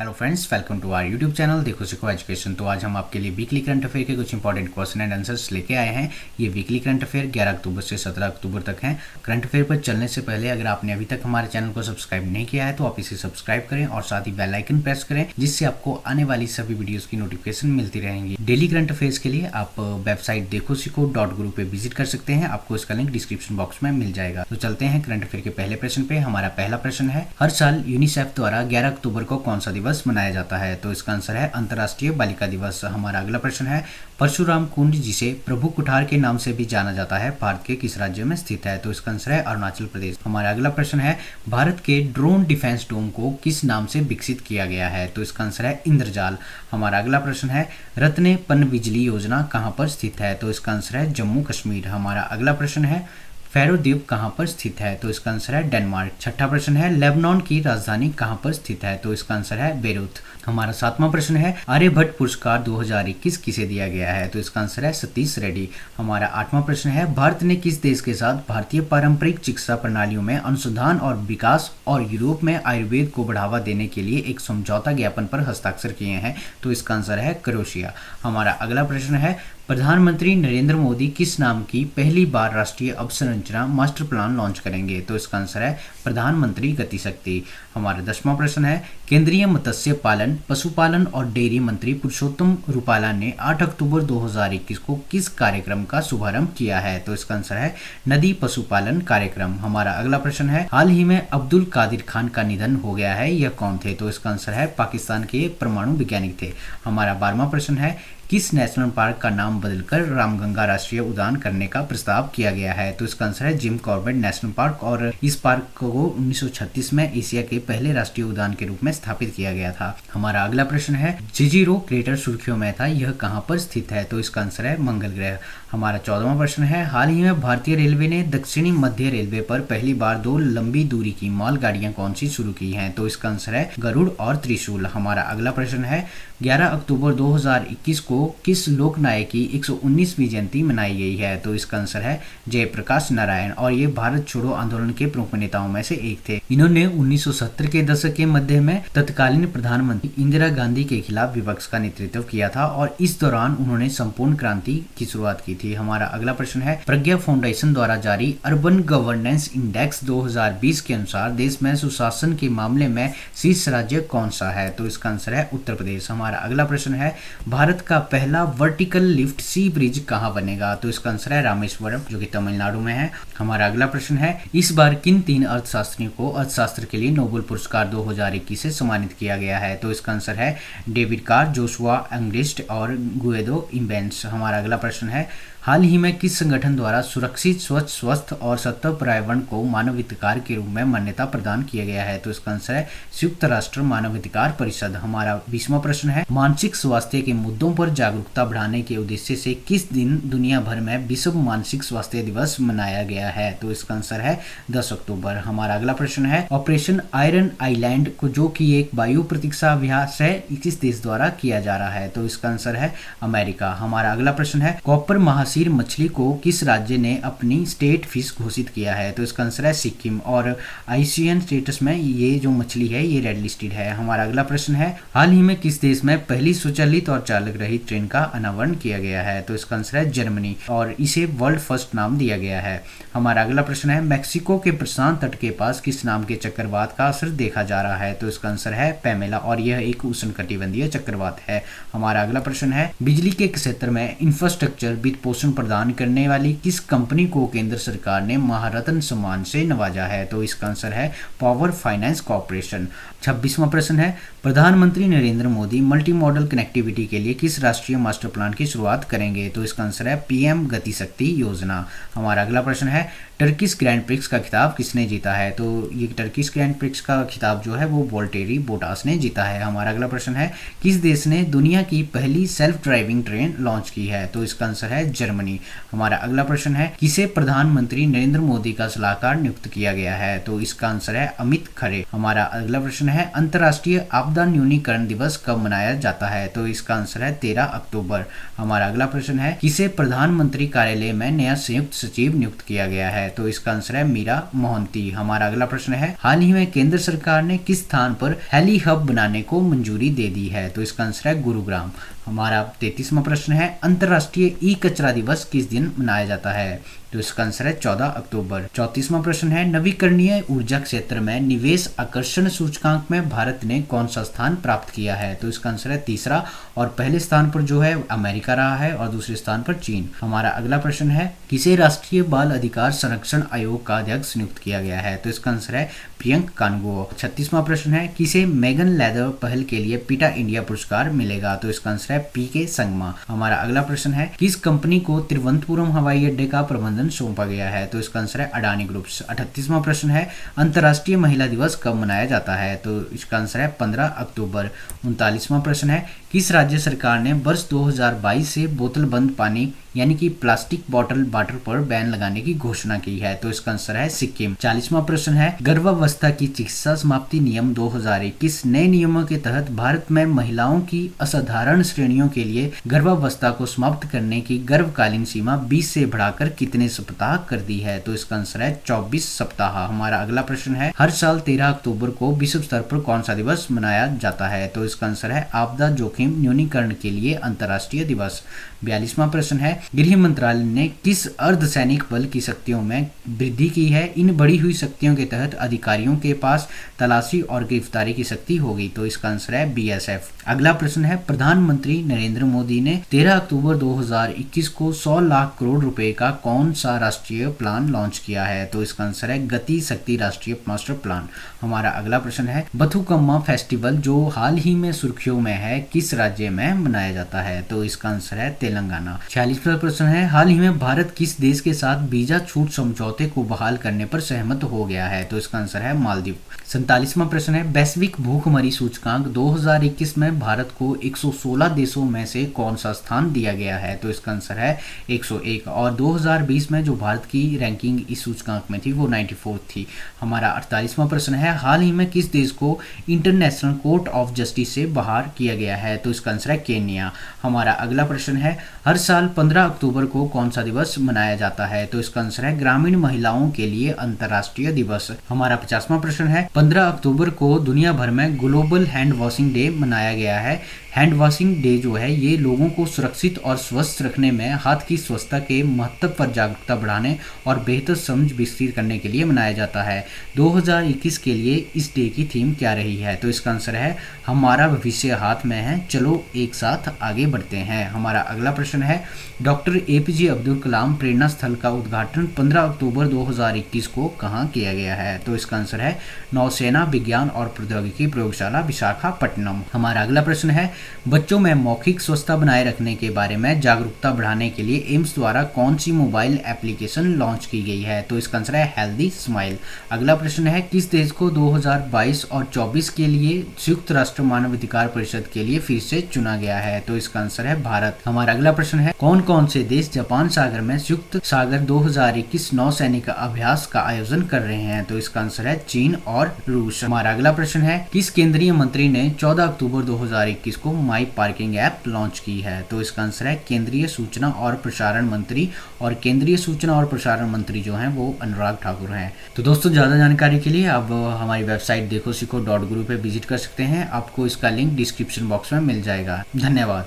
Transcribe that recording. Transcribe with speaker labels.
Speaker 1: Hello friends, welcome to our YouTube channel Dekho Seekho education. तो आज हम आपके लिए वीकली करंट अफेयर के कुछ इंपॉर्टेंट क्वेश्चन एंड आंसर्स लेके आए हैं। ये वीकली करंट अफेयर 11 अक्टूबर से 17 अक्टूबर तक हैं। करंट अफेयर पर चलने से पहले अगर आपने अभी तक हमारे चैनल को सब्सक्राइब नहीं किया है तो आप इसे सब्सक्राइब करें और साथ ही बेल आइकन प्रेस करें, जिससे आपको आने वाली सभी वीडियोज़ की नोटिफिकेशन मिलती रहेंगी। डेली करंट अफेयर्स के लिए आप वेबसाइट देखो सीखो .guru पे विजिट कर सकते हैं। आपको इसका लिंक डिस्क्रिप्शन बॉक्स में मिल जाएगा। तो चलते हैं करंट अफेयर के पहले प्रश्न पे। हमारा पहला प्रश्न है, हर साल यूनिसेफ द्वारा 11 अक्टूबर को कौन सा दिवस मनाया जाता है? तो इसका आंसर है अंतर्राष्ट्रीय बालिका दिवस। हमारा अगला प्रश्न है, परशुराम कुंड जिसे प्रभु कुठार के नाम से भी जाना जाता है, भारत के किस राज्य में स्थित है? तो इसका आंसर है अरुणाचल प्रदेश। हमारा अगला प्रश्न है, भारत के ड्रोन डिफेंस डोम को किस नाम से विकसित किया गया है? तो इसका आंसर है इंद्रजाल। हमारा अगला प्रश्न है, रत्ने पनबिजली योजना कहाँ पर स्थित है? तो इसका आंसर है जम्मू कश्मीर। हमारा अगला प्रश्न है, फैरो द्वीप कहाँ पर स्थित है? तो इसका आंसर है डेनमार्क। छठा प्रश्न है, लेबनान की राजधानी कहाँ पर स्थित है? तो इसका आंसर है बेरूत। हमारा सातवां प्रश्न है, आर्यभट्ट पुरस्कार 2021 किसे दिया गया है? तो इसका आंसर है सतीश रेड्डी। हमारा आठवां प्रश्न है, भारत ने किस देश के साथ भारतीय पारंपरिक चिकित्सा प्रणालियों में अनुसंधान और विकास और यूरोप में आयुर्वेद को बढ़ावा देने के लिए एक समझौता ज्ञापन पर हस्ताक्षर किए हैं? तो इसका आंसर है क्रोएशिया। हमारा अगला प्रश्न है, प्रधानमंत्री नरेंद्र मोदी किस नाम की पहली बार राष्ट्रीय अवसंरचना मास्टर प्लान लॉन्च करेंगे? तो इसका आंसर है प्रधानमंत्री गति शक्ति। हमारा 10वां प्रश्न है, केंद्रीय मत्स्य पालन, पशुपालन और डेयरी मंत्री पुरुषोत्तम रूपाला ने 8 अक्टूबर 2021 को किस कार्यक्रम का शुभारंभ किया है? तो इसका आंसर है नदी पशुपालन कार्यक्रम। हमारा अगला प्रश्न है, हाल ही में अब्दुल कादिर खान का निधन हो गया है, यह कौन थे? तो इसका आंसर है पाकिस्तान के परमाणु वैज्ञानिक थे। हमारा 12वां प्रश्न है, किस नेशनल पार्क का नाम बदलकर रामगंगा राष्ट्रीय उद्यान करने का प्रस्ताव किया गया है? तो इसका आंसर है जिम कॉर्बेट नेशनल पार्क, और इस पार्क को 1936 में एशिया के पहले राष्ट्रीय उद्यान के रूप में स्थापित किया गया था। हमारा अगला प्रश्न है, जिजीरो क्रेटर सुर्खियों में था, यह कहाँ पर स्थित है? तो इसका आंसर है मंगल ग्रह। हमारा 14वां प्रश्न है, हाल ही में भारतीय रेलवे ने दक्षिणी मध्य रेलवे पर पहली बार 2 लंबी दूरी की मालगाड़ियां कौन सी शुरू की हैं? तो इसका आंसर है गरुड़ और त्रिशूल। हमारा अगला प्रश्न है, 11 अक्टूबर 2021 को किस लोकनायक की 119वीं जयंती मनाई गई है? तो इसका आंसर है जयप्रकाश नारायण, और ये भारत छोड़ो आंदोलन के प्रमुख नेताओं में से एक थे। इन्होंने 1970 के दशक के मध्य में तत्कालीन प्रधानमंत्री इंदिरा गांधी के खिलाफ विपक्ष का नेतृत्व किया था, और इस दौरान उन्होंने संपूर्ण क्रांति की शुरुआत की थी। हमारा अगला प्रश्न है, प्रज्ञा फाउंडेशन द्वारा जारी अर्बन गवर्नेंस इंडेक्स 2020 के अनुसार देश में सुशासन के मामले में शीर्ष राज्य कौन सा है? तो इसका आंसर है उत्तर प्रदेश। हमारा अगला प्रश्न है, भारत का पहला वर्टिकल लिफ्ट सी ब्रिज कहाँ बनेगा? तो इसका आंसर है रामेश्वरम, जो कि तमिलनाडु में है। हमारा अगला प्रश्न है, इस बार किन 3 अर्थशास्त्रियों को अर्थशास्त्र के लिए नोबेल पुरस्कार 2021 से सम्मानित किया गया है? तो इसका आंसर है डेविड कार, जोशुआ एंग्लिस्ट और गुएदो इम्बेंस। हमारा अगला प्रश्न है, हाल ही में किस संगठन द्वारा सुरक्षित, स्वच्छ, स्वस्थ और सतत पर्यावरण को मानवाधिकार के रूप में मान्यता प्रदान किया गया है? तो इसका आंसर है संयुक्त राष्ट्र मानवाधिकार परिषद। हमारा 20वां प्रश्न है, मानसिक स्वास्थ्य के मुद्दों पर जागरूकता बढ़ाने के उद्देश्य से किस दिन दुनिया भर में विश्व मानसिक स्वास्थ्य दिवस मनाया गया है? तो इसका आंसर है 10 अक्टूबर। हमारा अगला प्रश्न है, ऑपरेशन आयरन आइलैंड को जो कि एक वायु प्रतीक्षा अभ्यास है, किस देश द्वारा किया जा रहा है? तो इसका आंसर है अमेरिका। हमारा अगला प्रश्न है, कॉपर महासीर मछली को किस राज्य ने अपनी स्टेट फिश घोषित किया है? तो इसका आंसर है सिक्किम, और आईसीएन स्टेटस में ये जो मछली है ये रेड लिस्टेड है। हमारा अगला प्रश्न है, हाल ही में किस देश में पहली स्वचालित और चालक रहित ट्रेन का अनावरण किया गया है? तो इसका आंसर है जर्मनी, और इसे वर्ल्ड फर्स्ट नाम दिया गया है। हमारा अगला प्रश्न है, मैक्सिको के प्रशांत तट के पास किस नाम के चक्रवात का असर देखा जा रहा है? तो इसका आंसर है पैमेला, और यह एक उष्णकटिबंधीय चक्रवात है। हमारा अगला प्रश्न है, बिजली के क्षेत्र में इंफ्रास्ट्रक्चर वित्त पोषण प्रदान करने वाली किस कंपनी को केंद्र सरकार ने महारत्न सम्मान से नवाजा है? तो इसका आंसर है पावर फाइनेंस कॉर्पोरेशन। 26वां प्रश्न है, प्रधानमंत्री Narendra Modi multi modal connectivity के लिए किस राष्ट्रीय मास्टर प्लान की शुरुआत करेंगे? तो इसका आंसर है पीएम गति शक्ति योजना। हमारा अगला प्रश्न है, टर्किश ग्रैंड प्रिक्स का खिताब किसने जीता है? तो ये टर्किश ग्रैंड प्रिक्स का खिताब जो है वो वोल्टेरी बोटास ने जीता है। हमारा अगला प्रश्न है, किस देश ने दुनिया की पहली सेल्फ ड्राइविंग ट्रेन लॉन्च की है? तो इसका आंसर है जर्मनी। जर्मनी। हमारा अगला प्रश्न है, किसे प्रधानमंत्री नरेंद्र मोदी का सलाहकार नियुक्त किया गया है? तो इसका आंसर है अमित खरे। हमारा अगला प्रश्न है, अंतर्राष्ट्रीय आपदा न्यूनीकरण दिवस कब मनाया जाता है? तो इसका आंसर है 13 अक्टूबर। हमारा अगला प्रश्न है, किसे प्रधानमंत्री कार्यालय में नया संयुक्त सचिव नियुक्त किया गया है? तो इसका आंसर है मीरा मोहंती। हमारा अगला प्रश्न है, हाल ही में केंद्र सरकार ने किस स्थान पर हेली हब बनाने को मंजूरी दे दी है? तो इसका आंसर है गुरुग्राम। हमारा 33वां प्रश्न है, अंतर्राष्ट्रीय ई कचरा दिवस किस दिन मनाया जाता है? तो इसका आंसर है 14 अक्टूबर। 34वां प्रश्न है, नवीकरणीय ऊर्जा क्षेत्र में निवेश आकर्षण सूचकांक में भारत ने कौन सा स्थान प्राप्त किया है? तो इसका आंसर है तीसरा, और पहले स्थान पर जो है अमेरिका रहा है और दूसरे स्थान पर चीन। हमारा अगला प्रश्न है, किसे राष्ट्रीय बाल अधिकार संरक्षण आयोग का अध्यक्ष नियुक्त किया गया है? तो इसका आंसर है प्रियंक कानगो। 36वां प्रश्न है, किसे मेगन लेदर पहल के लिए पीटा इंडिया पुरस्कार मिलेगा? तो इसका आंसर है पीके संगमा। हमारा अगला प्रश्न है, किस कंपनी को तिरुवनंतपुरम हवाई अड्डे का प्रबंधन सौंपा गया है? तो इसका आंसर है अडानी ग्रुप्स। 38वां प्रश्न है, अंतर्राष्ट्रीय महिला दिवस कब मनाया जाता है? तो इसका आंसर है 15 अक्टूबर। 39वां प्रश्न है, किस राज्य सरकार ने वर्ष 2022 से बोतल बंद पानी यानी कि प्लास्टिक बॉटल वाटर पर बैन लगाने की घोषणा की है? तो इसका आंसर है सिक्किम। 40वां प्रश्न है, गर्भावस्था की चिकित्सा समाप्ति नियम 2021 नए नियमों के तहत भारत में महिलाओं की असाधारण श्रेणियों के लिए गर्भावस्था को समाप्त करने की गर्भकालीन सीमा 20 से बढ़ाकर कितने सप्ताह कर दी है? तो इसका आंसर है 24 सप्ताह। हमारा अगला प्रश्न है, हर साल 13 अक्टूबर को विश्व स्तर पर कौन सा दिवस मनाया जाता है? तो इसका आंसर है आपदा जोखिम न्यूनीकरण के लिए अंतर्राष्ट्रीय दिवस। 42वां प्रश्न है, गृह मंत्रालय ने किस अर्धसैनिक बल की शक्तियों में वृद्धि की है? इन बढ़ी हुई शक्तियों के तहत अधिकारियों के पास तलाशी और गिरफ्तारी की शक्ति होगी। तो इसका आंसर है बीएसएफ। अगला प्रश्न है, प्रधानमंत्री नरेंद्र मोदी ने 13 अक्टूबर 2021 को 100 लाख करोड़ रुपए का कौन सा राष्ट्रीय प्लान लॉन्च किया है? तो इसका आंसर है गति शक्ति राष्ट्रीय मास्टर प्लान। हमारा अगला प्रश्न है, बथुकम्मा फेस्टिवल जो हाल ही में सुर्खियों में है किस राज्य में मनाया जाता है? तो इसका आंसर है तेलंगाना। 46वां प्रश्न है, हाल ही में भारत किस देश के साथ वीजा छूट समझौते को बहाल करने पर सहमत हो गया है? तो इसका आंसर है मालदीव। 47वां प्रश्न है, वैश्विक भूखमरी सूचकांक 2021 में भारत को 116 देशों में से कौन सा स्थान दिया गया है? तो इसका आंसर है 101, और 2020 में जो भारत की रैंकिंग इस सूचकांक में थी वो 94 थी। हमारा 48वां प्रश्न है, हाल ही में किस देश को इंटरनेशनल कोर्ट ऑफ जस्टिस से बाहर किया गया है? तो इसका आंसर है केन्या। हमारा अगला प्रश्न है, हर साल 15 अक्टूबर को कौन सा दिवस मनाया जाता है? तो इसका आंसर है ग्रामीण महिलाओं के लिए अंतर्राष्ट्रीय दिवस। हमारा 50वां प्रश्न है, 15 अक्टूबर को दुनिया भर में ग्लोबल हैंड वॉशिंग डे मनाया गया है। हैंड वॉशिंग डे जो है ये लोगों को सुरक्षित और स्वस्थ रखने में हाथ की स्वच्छता के महत्व पर जागरूकता बढ़ाने और बेहतर समझ विकसित करने के लिए मनाया जाता है। 2021 के लिए इस डे की थीम क्या रही है? तो इसका आंसर है हमारा भविष्य हाथ में है, चलो एक साथ आगे बढ़ते हैं। हमारा अगला प्रश्न है, डॉक्टर एपीजे अब्दुल कलाम प्रेरणा स्थल का उद्घाटन 15 अक्टूबर 2021 को कहाँ किया गया है? तो इसका आंसर है नौसेना विज्ञान और प्रौद्योगिकी प्रयोगशाला विशाखापट्टनम। हमारा अगला प्रश्न है, बच्चों में मौखिक स्वच्छता बनाए रखने के बारे में जागरूकता बढ़ाने के लिए एम्स द्वारा कौन सी मोबाइल एप्लीकेशन लॉन्च की गई है? तो इसका आंसर है हेल्दी स्माइल। अगला प्रश्न है, किस देश को 2022 और 24 के लिए संयुक्त राष्ट्र मानवाधिकार परिषद के लिए फिर से चुना गया है? तो इसका आंसर है भारत। हमारा अगला प्रश्न है, कौन कौन से देश जापान सागर में संयुक्त सागर 2021 नौसैनिक अभ्यास का आयोजन कर रहे हैं? तो इसका आंसर है चीन और रूस। हमारा अगला प्रश्न है, किस केंद्रीय मंत्री ने 14 अक्टूबर 2021 को माई पार्किंग ऐप लॉन्च की है? तो इसका आंसर है केंद्रीय सूचना और प्रसारण मंत्री, और केंद्रीय सूचना और प्रसारण मंत्री जो हैं वो अनुराग ठाकुर हैं। तो दोस्तों, ज़्यादा जानकारी के लिए आप हमारी वेबसाइट देखो सीखो .guru पे विजिट कर सकते हैं। आपको इसका लिंक डिस्क्रिप्शन बॉक्स में मिल जाएगा। धन्यवाद।